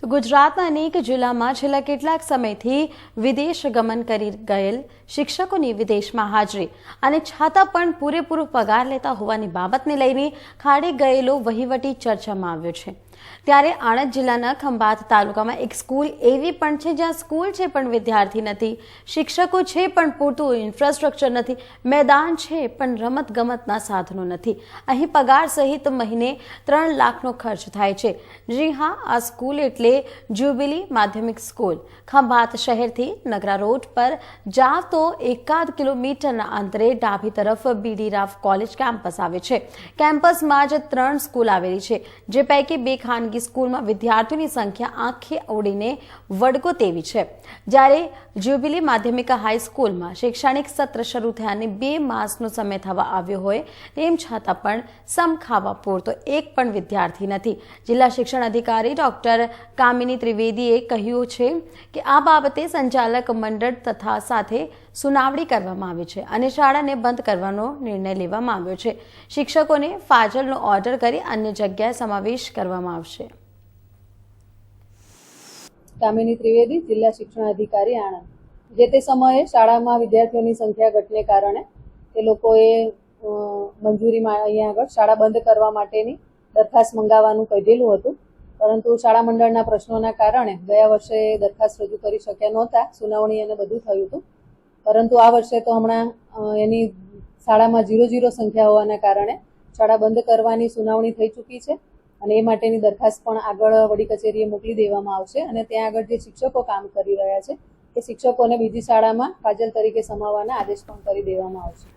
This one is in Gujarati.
તો ગુજરાતના અનેક જિલ્લામાં છેલ્લા કેટલાક સમયથી વિદેશ ગમન કરી ગયેલ શિક્ષકોની વિદેશમાં હાજરી અને છતાં પણ પૂરેપૂરો પગાર લેતા હોવાની બાબતને લઈને ખાડે ગયેલો વહીવટી ચર્ચામાં આવ્યો છે। ત્યારે આણંદ જિલ્લાના ખંભાત તાલુકામાં એક સ્કૂલ એવી પણ છે જ્યાં સ્કૂલ છે પણ વિદ્યાર્થી નથી, શિક્ષકો છે પણ પૂરતું ઇન્ફ્રાસ્ટ્રક્ચર નથી, મેદાન છે પણ રમતગમતના સાધનો નથી। અહીં પગાર સહિત મહિને 3 લાખનો ખર્ચ થાય છે। જી હા, આ સ્કૂલ એટલે જ્યુબિલી માધ્યમિક સ્કૂલ। ખંભાત શહેરથી નગરા રોડ પર જાવ તો 1 કિલોમીટરના અંતરે ડાબી તરફ બીડી રાવ કોલેજ કેમ્પસ આવે છે। કેમ્પસમાં જ 3 સ્કૂલ આવેલી છે, જે પૈકી 2 ખાનગી સ્કૂલમાં વિદ્યાર્થીઓની સંખ્યા આંખે ઉડીને વળગો તેવી છે। જ્યારે જ્યુબિલી માધ્યમિક હાઈસ્કૂલમાં શૈક્ષણિક સત્ર શરૂ થયાને 2 માસનો સમય થવા આવ્યો હોય તેમ છતાં પણ સમ ખાવા પૂરતો એક પણ વિદ્યાર્થી નથી। જિલ્લા શિક્ષણ અધિકારી ડોક્ટર કામિની ત્રિવેદીએ કહ્યું છે કે આ બાબતે સંચાલક મંડળ તથા સાથે સુનાવણી કરવામાં આવી છે અને શાળાને બંધ કરવાનો નિર્ણય લેવામાં આવ્યો છે। શિક્ષકોને ફાજલનો ઓર્ડર કરી અન્ય જગ્યાએ સમાવેશ કરવામાં આવશે। કામિની ત્રિવેદી, જિલ્લા શિક્ષણ અધિકારી, આણંદ। જે તે સમયે શાળામાં વિદ્યાર્થીઓની સંખ્યા ઘટને કારણે તે લોકોએ મંજૂરીમાં અહીંયા આગળ શાળા બંધ કરવા માટેની દરખાસ્ત મંગાવવાનું કહેલું હતું, પરંતુ શાળા મંડળના પ્રશ્નોના કારણે ગયા વર્ષે દરખાસ્ત રજૂ કરી શક્યા નહોતા। સુનાવણી અને બધું થયું હતું, પરંતુ આ વર્ષે તો હમણાં એની શાળામાં 0 સંખ્યા હોવાના કારણે શાળા બંધ કરવાની સુનાવણી થઈ ચૂકી છે અને એ માટેની દરખાસ્ત પણ આગળ વડી કચેરીએ મોકલી દેવામાં આવશે અને ત્યાં આગળ જે શિક્ષકો કામ કરી રહ્યા છે એ શિક્ષકોને બીજી શાળામાં ફાજલ તરીકે સમાવવાના આદેશ પણ કરી દેવામાં આવશે।